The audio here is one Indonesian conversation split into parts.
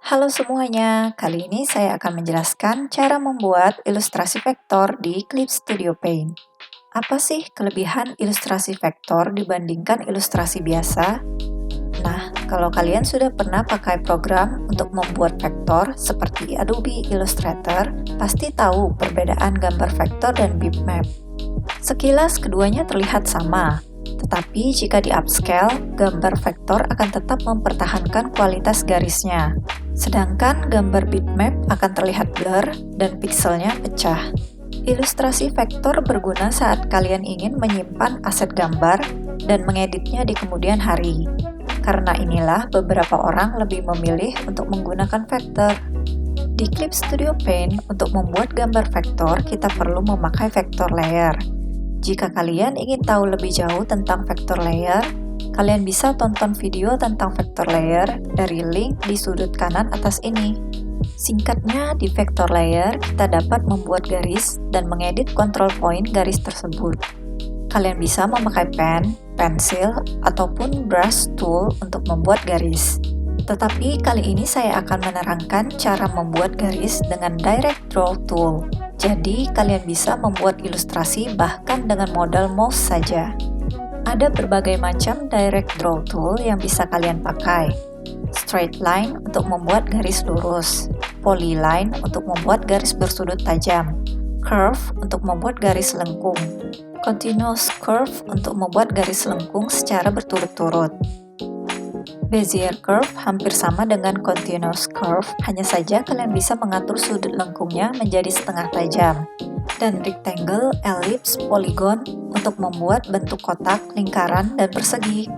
Halo semuanya, kali ini saya akan menjelaskan cara membuat ilustrasi vektor di Clip Studio Paint. Apa sih kelebihan ilustrasi vektor dibandingkan ilustrasi biasa? Nah, kalau kalian sudah pernah pakai program untuk membuat vektor seperti Adobe Illustrator, pasti tahu perbedaan gambar vektor dan bitmap. Sekilas keduanya terlihat sama, tetapi jika di upscale, gambar vektor akan tetap mempertahankan kualitas garisnya. Sedangkan gambar bitmap akan terlihat blur dan pikselnya pecah. Ilustrasi vektor berguna saat kalian ingin menyimpan aset gambar dan mengeditnya di kemudian hari. Karena inilah beberapa orang lebih memilih untuk menggunakan vektor. Di Clip Studio Paint, untuk membuat gambar vektor, kita perlu memakai vektor layer. Jika kalian ingin tahu lebih jauh tentang vektor layer, kalian bisa tonton video tentang vektor layer dari link di sudut kanan atas ini. Singkatnya, di vektor layer, kita dapat membuat garis dan mengedit control point garis tersebut. Kalian bisa memakai pen, pensil, ataupun brush tool untuk membuat garis. Tetapi kali ini saya akan menerangkan cara membuat garis dengan Direct Draw Tool. Jadi, kalian bisa membuat ilustrasi bahkan dengan modal mouse saja. Ada berbagai macam Direct Draw Tool yang bisa kalian pakai. Straight Line untuk membuat garis lurus, Polyline untuk membuat garis bersudut tajam, Curve untuk membuat garis lengkung, Continuous Curve untuk membuat garis lengkung secara berturut-turut. Bezier Curve hampir sama dengan Continuous Curve, hanya saja kalian bisa mengatur sudut lengkungnya menjadi setengah tajam. Dan Rectangle, Ellipse, Polygon untuk membuat bentuk kotak, lingkaran, dan persegi.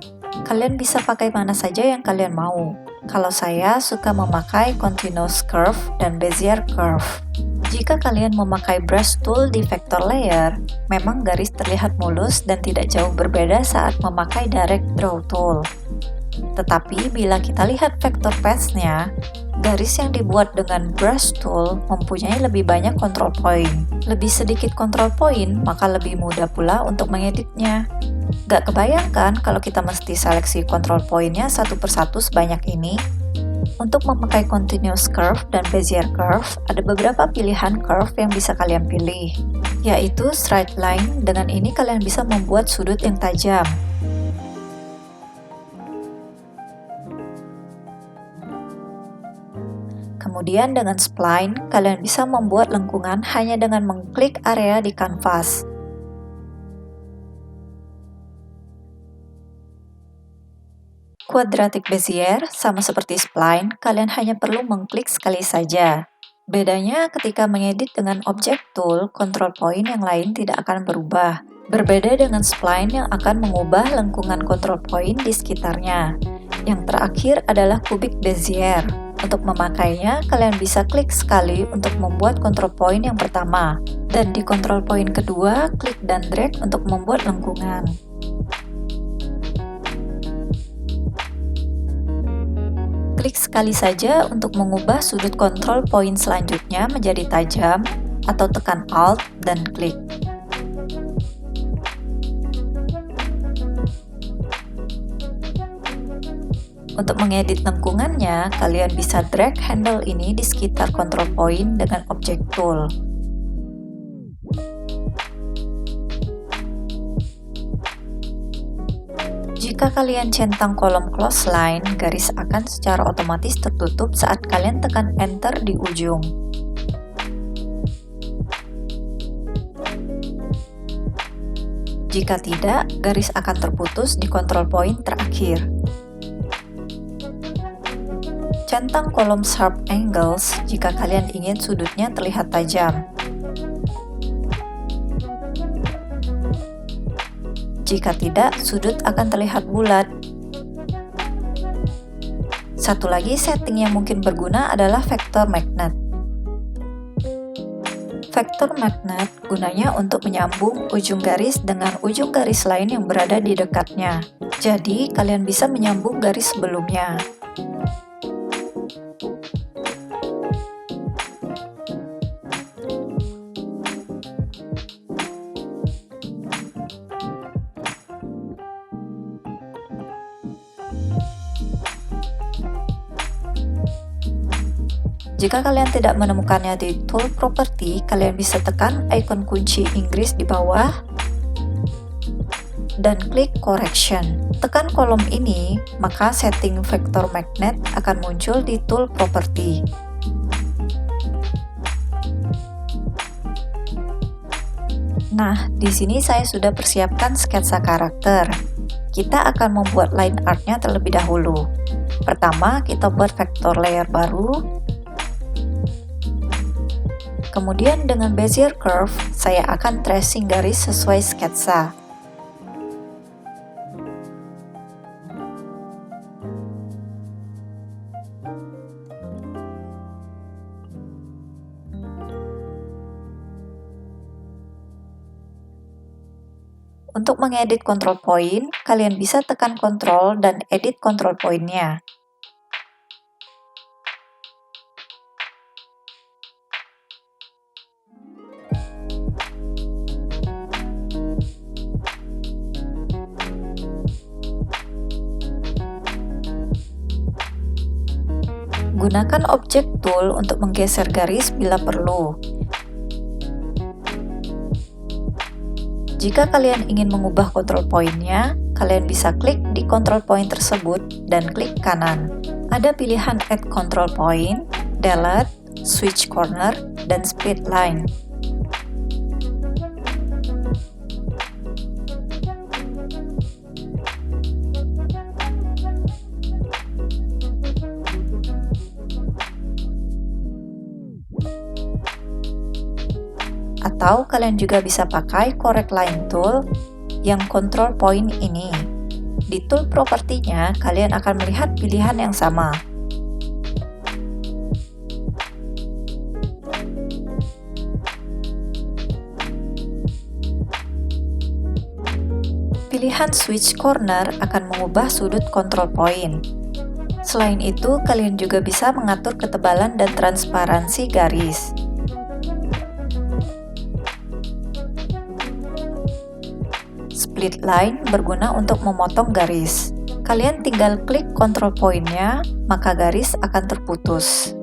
Kalian bisa pakai mana saja yang kalian mau. Kalau saya suka memakai Continuous Curve dan Bezier Curve. Jika kalian memakai brush tool di vector layer, memang garis terlihat mulus dan tidak jauh berbeda saat memakai Direct Draw Tool. Tetapi bila kita lihat vector paths-nya, garis yang dibuat dengan brush tool mempunyai lebih banyak control point. Lebih sedikit control point, maka lebih mudah pula untuk mengeditnya. Gak kebayangkan kalau kita mesti seleksi control point-nya satu persatu sebanyak ini. Untuk memakai Continuous Curve dan Bezier Curve, ada beberapa pilihan curve yang bisa kalian pilih, yaitu Straight Line. Dengan ini kalian bisa membuat sudut yang tajam. Kemudian dengan spline, kalian bisa membuat lengkungan hanya dengan mengklik area di kanvas. Quadratic Bezier, sama seperti spline, kalian hanya perlu mengklik sekali saja. Bedanya ketika mengedit dengan object tool, control point yang lain tidak akan berubah. Berbeda dengan spline yang akan mengubah lengkungan control point di sekitarnya. Yang terakhir adalah Cubic Bezier. Untuk memakainya, kalian bisa klik sekali untuk membuat control point yang pertama. Dan di control point kedua, klik dan drag untuk membuat lengkungan. Klik sekali saja untuk mengubah sudut control point selanjutnya menjadi tajam, atau tekan Alt dan klik. Untuk mengedit lengkungannya, kalian bisa drag handle ini di sekitar control point dengan object tool. Jika kalian centang kolom close line, garis akan secara otomatis tertutup saat kalian tekan enter di ujung. Jika tidak, garis akan terputus di control point terakhir. Centang kolom sharp angles jika kalian ingin sudutnya terlihat tajam. Jika tidak, sudut akan terlihat bulat. Satu lagi setting yang mungkin berguna adalah vector magnet. Vector magnet gunanya untuk menyambung ujung garis dengan ujung garis lain yang berada di dekatnya. Jadi, kalian bisa menyambung garis sebelumnya. Jika kalian tidak menemukannya di tool property, kalian bisa tekan ikon kunci Inggris di bawah dan klik correction. Tekan kolom ini, maka setting vektor magnet akan muncul di tool property. Nah, di sini saya sudah persiapkan sketsa karakter. Kita akan membuat line art-nya terlebih dahulu. Pertama, kita buat vektor layer baru. Kemudian dengan Bezier Curve, saya akan tracing garis sesuai sketsa. Untuk mengedit control point, kalian bisa tekan Ctrl dan edit control point-nya. Gunakan Object Tool untuk menggeser garis bila perlu. Jika kalian ingin mengubah control point-nya, kalian bisa klik di control point tersebut dan klik kanan. Ada pilihan Add Control Point, Delete, Switch Corner, dan Split Line. Atau kalian juga bisa pakai Correct Line Tool yang control point ini. Di tool propertinya, kalian akan melihat pilihan yang sama. Pilihan Switch Corner akan mengubah sudut control point. Selain itu, kalian juga bisa mengatur ketebalan dan transparansi garis. Split line berguna untuk memotong garis. Kalian tinggal klik control point-nya, maka garis akan terputus.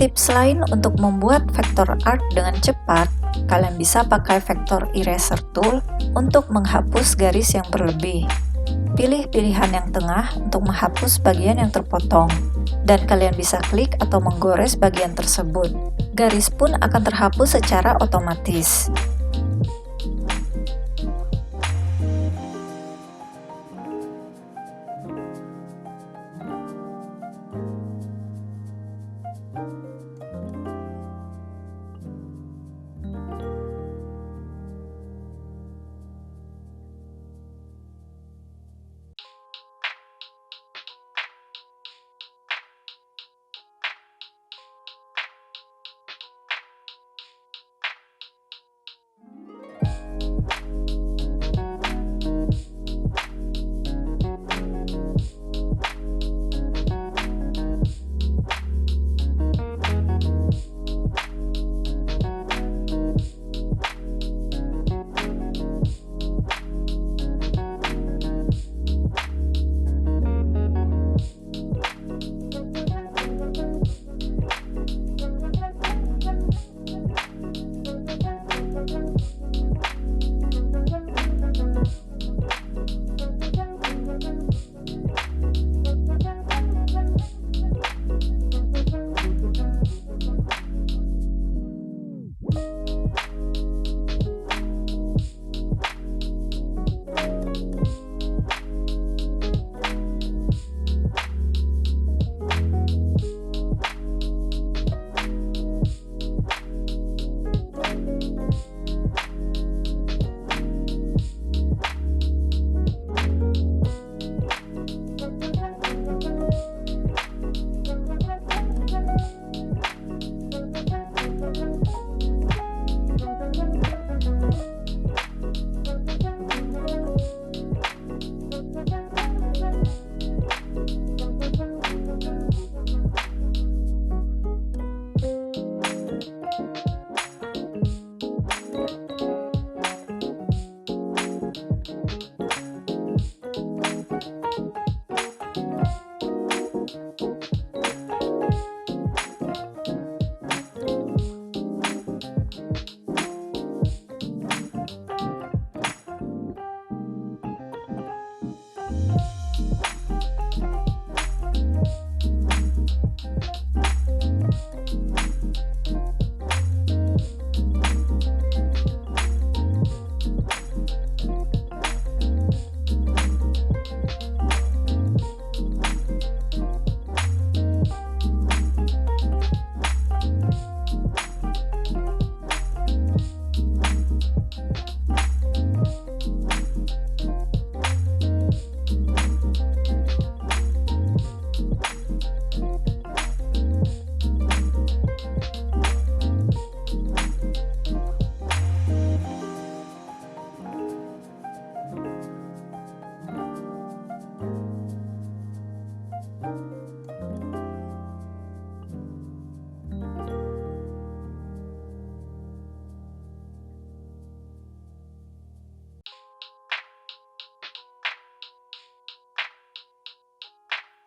Tips lain untuk membuat vektor art dengan cepat, kalian bisa pakai vektor eraser tool untuk menghapus garis yang berlebih. Pilih pilihan yang tengah untuk menghapus bagian yang terpotong, dan kalian bisa klik atau menggores bagian tersebut. Garis pun akan terhapus secara otomatis.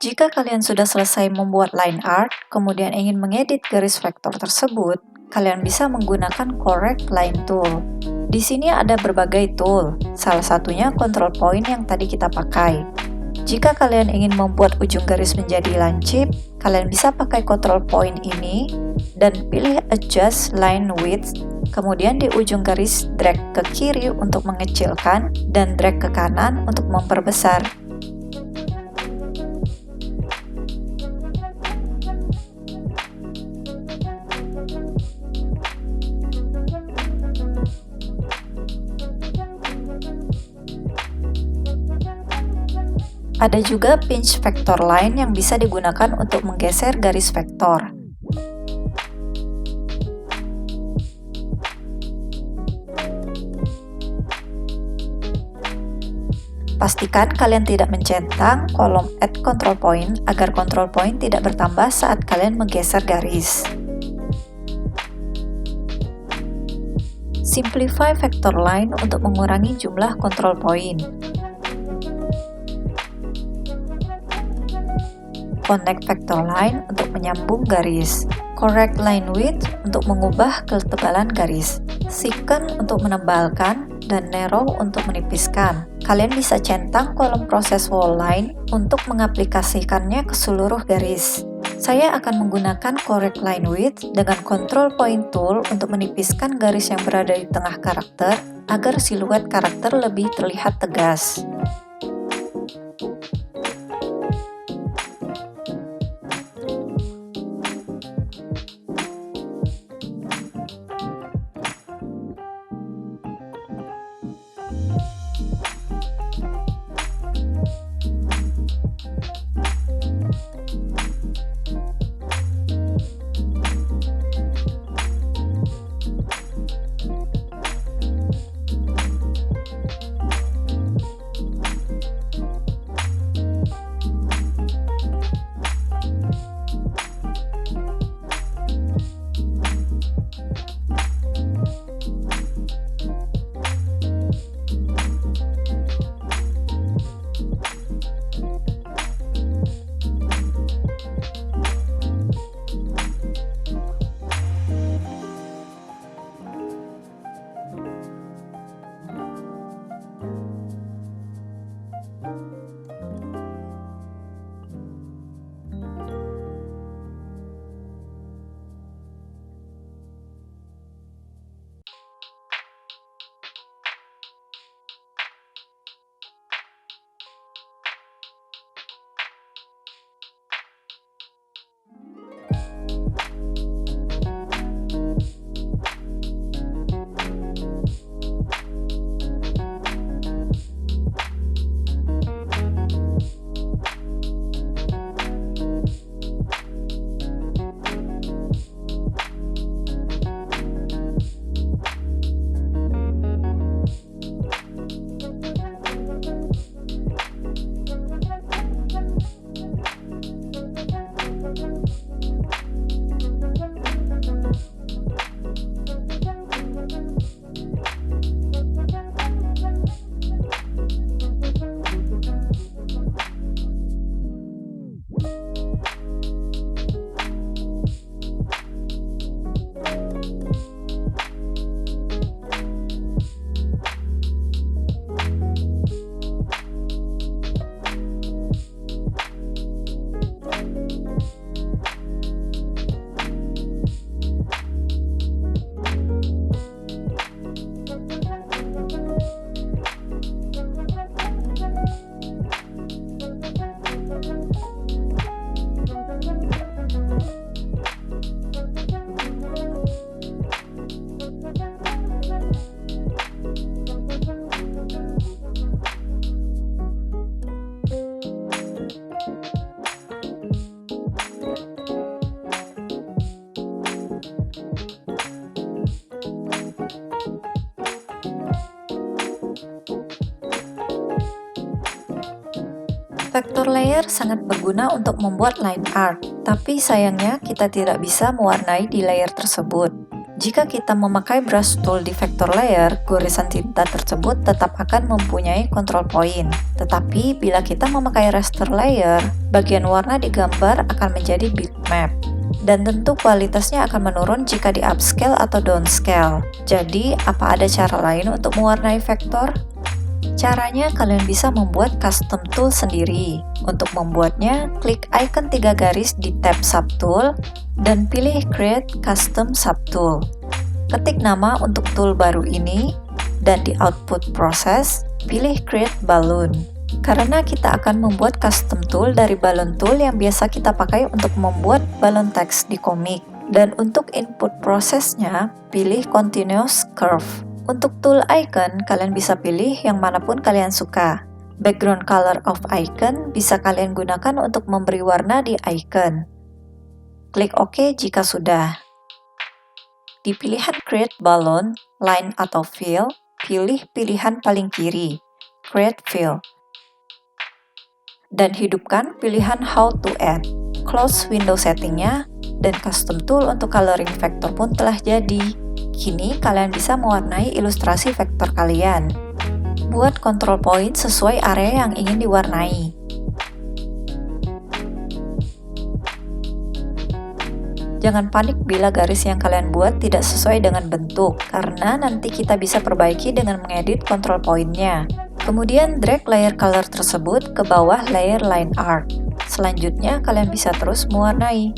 Jika kalian sudah selesai membuat line art, kemudian ingin mengedit garis vektor tersebut, kalian bisa menggunakan Correct Line Tool. Di sini ada berbagai tool, salah satunya control point yang tadi kita pakai. Jika kalian ingin membuat ujung garis menjadi lancip, kalian bisa pakai control point ini dan pilih Adjust Line Width. Kemudian di ujung garis drag ke kiri untuk mengecilkan dan drag ke kanan untuk memperbesar. Ada juga pinch vector line yang bisa digunakan untuk menggeser garis vektor. Pastikan kalian tidak mencentang kolom add control point agar control point tidak bertambah saat kalian menggeser garis. Simplify vector line untuk mengurangi jumlah control point. Connect vector line untuk menyambung garis. Correct line width untuk mengubah ketebalan garis. Thicken untuk menebalkan dan narrow untuk menipiskan. Kalian bisa centang kolom proses wall line untuk mengaplikasikannya ke seluruh garis. Saya akan menggunakan Correct Line Width dengan Control Point Tool untuk menipiskan garis yang berada di tengah karakter agar siluet karakter lebih terlihat tegas. Vektor layer sangat berguna untuk membuat line art, tapi sayangnya kita tidak bisa mewarnai di layer tersebut. Jika kita memakai brush tool di vector layer, goresan tinta tersebut tetap akan mempunyai control point. Tetapi bila kita memakai raster layer, bagian warna di gambar akan menjadi bitmap. Dan tentu kualitasnya akan menurun jika di upscale atau downscale. Jadi, apa ada cara lain untuk mewarnai vektor? Caranya, kalian bisa membuat custom tool sendiri. Untuk membuatnya, klik icon 3 garis di tab Subtool dan pilih Create Custom Subtool. Ketik nama untuk tool baru ini, dan di Output Process, pilih Create Balloon. Karena kita akan membuat custom tool dari balloon tool yang biasa kita pakai untuk membuat balon teks di komik. Dan untuk input prosesnya, pilih Continuous Curve. Untuk tool icon, kalian bisa pilih yang manapun kalian suka. Background color of icon bisa kalian gunakan untuk memberi warna di icon. Klik OK jika sudah. Di pilihan Create Balloon, Line atau Fill, pilih pilihan paling kiri, Create Fill. Dan hidupkan pilihan How to Add. Close window settingnya, dan custom tool untuk coloring vektor pun telah jadi. Kini kalian bisa mewarnai ilustrasi vektor kalian. Buat control point sesuai area yang ingin diwarnai. Jangan panik bila garis yang kalian buat tidak sesuai dengan bentuk, karena nanti kita bisa perbaiki dengan mengedit control point-nya. Kemudian drag layer color tersebut ke bawah layer line art. Selanjutnya kalian bisa terus mewarnai.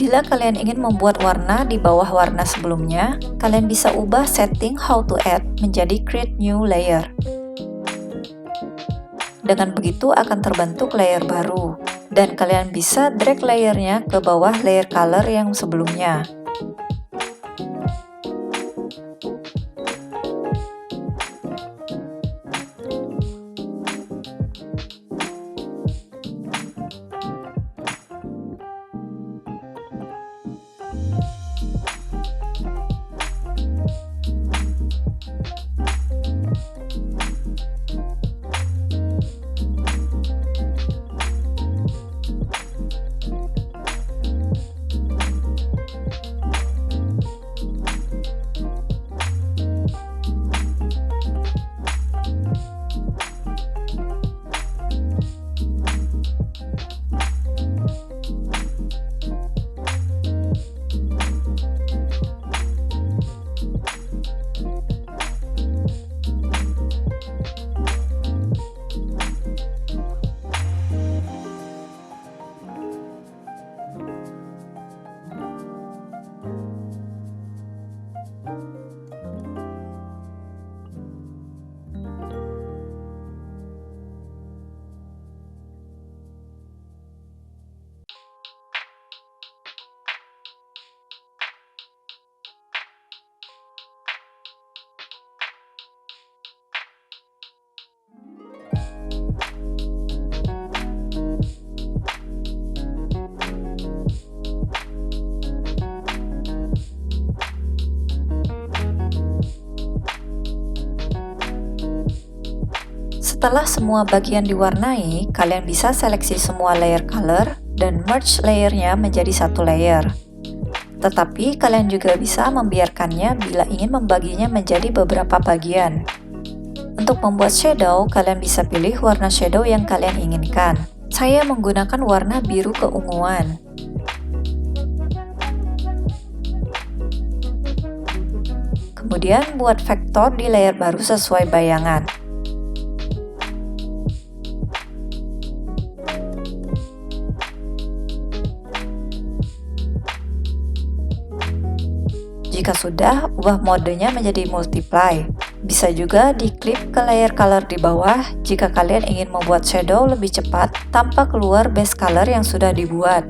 Bila kalian ingin membuat warna di bawah warna sebelumnya, kalian bisa ubah setting How to Add menjadi Create New Layer. Dengan begitu akan terbentuk layer baru, dan kalian bisa drag layernya ke bawah layer color yang sebelumnya. Setelah semua bagian diwarnai, kalian bisa seleksi semua layer color dan merge layernya menjadi satu layer. Tetapi kalian juga bisa membiarkannya bila ingin membaginya menjadi beberapa bagian. Untuk membuat shadow, kalian bisa pilih warna shadow yang kalian inginkan. Saya menggunakan warna biru keunguan. Kemudian buat vektor di layer baru sesuai bayangan. Jika sudah, ubah modenya menjadi multiply. Bisa juga diklip ke layer color di bawah jika kalian ingin membuat shadow lebih cepat tanpa keluar base color yang sudah dibuat.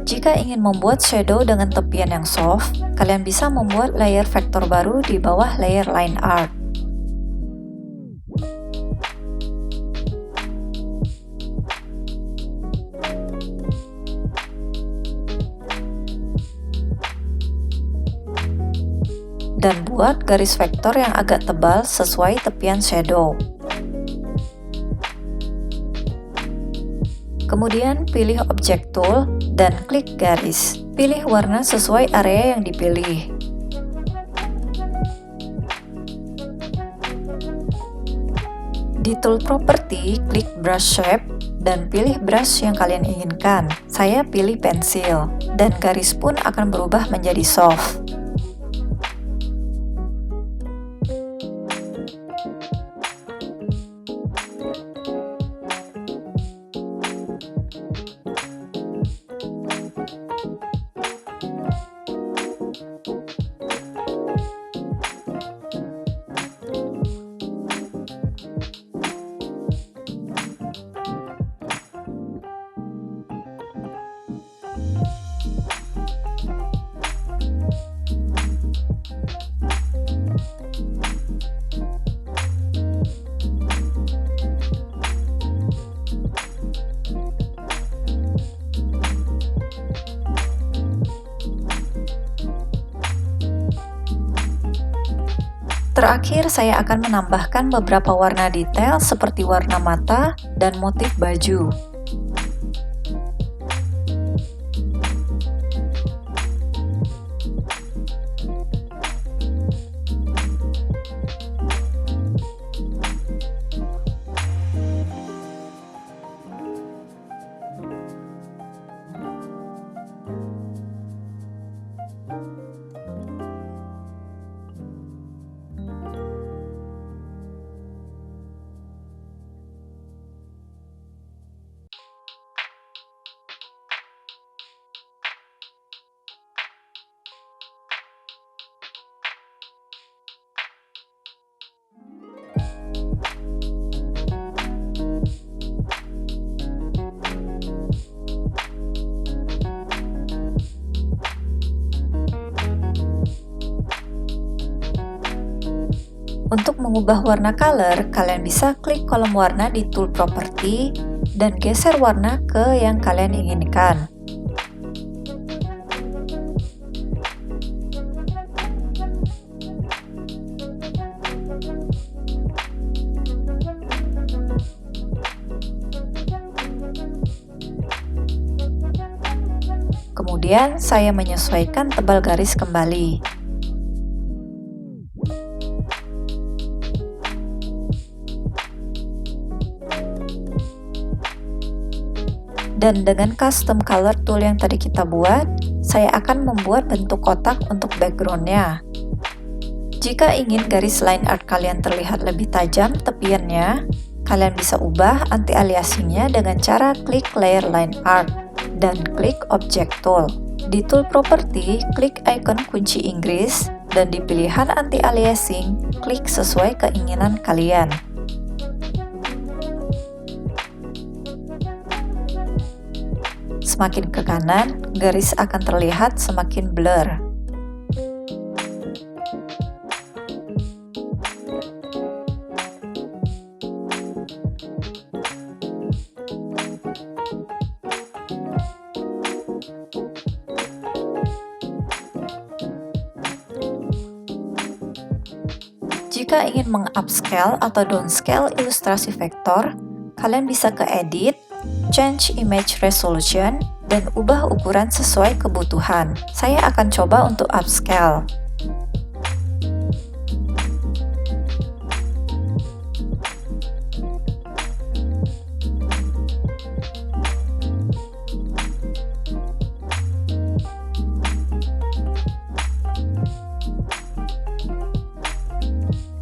Jika ingin membuat shadow dengan tepian yang soft, kalian bisa membuat layer vektor baru di bawah layer line art. Dan buat garis vektor yang agak tebal sesuai tepian shadow. Kemudian pilih object tool dan klik garis. Pilih warna sesuai area yang dipilih. Di tool property, klik brush shape dan pilih brush yang kalian inginkan. Saya pilih pensil, dan garis pun akan berubah menjadi soft. Terakhir, saya akan menambahkan beberapa warna detail seperti warna mata dan motif baju. Untuk mengubah warna color, kalian bisa klik kolom warna di tool property dan geser warna ke yang kalian inginkan. Kemudian, saya menyesuaikan tebal garis kembali. Dan dengan custom color tool yang tadi kita buat, saya akan membuat bentuk kotak untuk background-nya. Jika ingin garis line art kalian terlihat lebih tajam tepiannya, kalian bisa ubah anti-aliasingnya dengan cara klik layer line art dan klik object tool. Di tool property, klik icon kunci Inggris dan di pilihan anti-aliasing, klik sesuai keinginan kalian. Semakin ke kanan, garis akan terlihat semakin blur. Jika ingin meng-upscale atau downscale ilustrasi vektor, kalian bisa ke Edit, Change Image Resolution, dan ubah ukuran sesuai kebutuhan. Saya akan coba untuk upscale.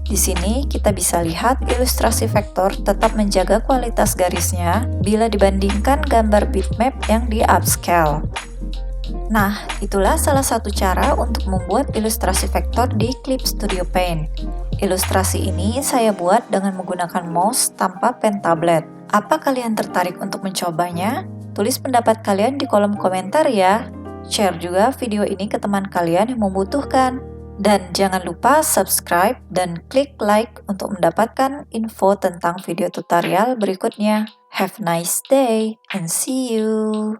Di sini kita bisa lihat ilustrasi vektor tetap menjaga kualitas garisnya bila dibandingkan gambar bitmap yang di upscale. Nah, itulah salah satu cara untuk membuat ilustrasi vektor di Clip Studio Paint. Ilustrasi ini saya buat dengan menggunakan mouse tanpa pen tablet. Apa kalian tertarik untuk mencobanya? Tulis pendapat kalian di kolom komentar ya. Share juga video ini ke teman kalian yang membutuhkan. Dan jangan lupa subscribe dan klik like untuk mendapatkan info tentang video tutorial berikutnya. Have a nice day and see you!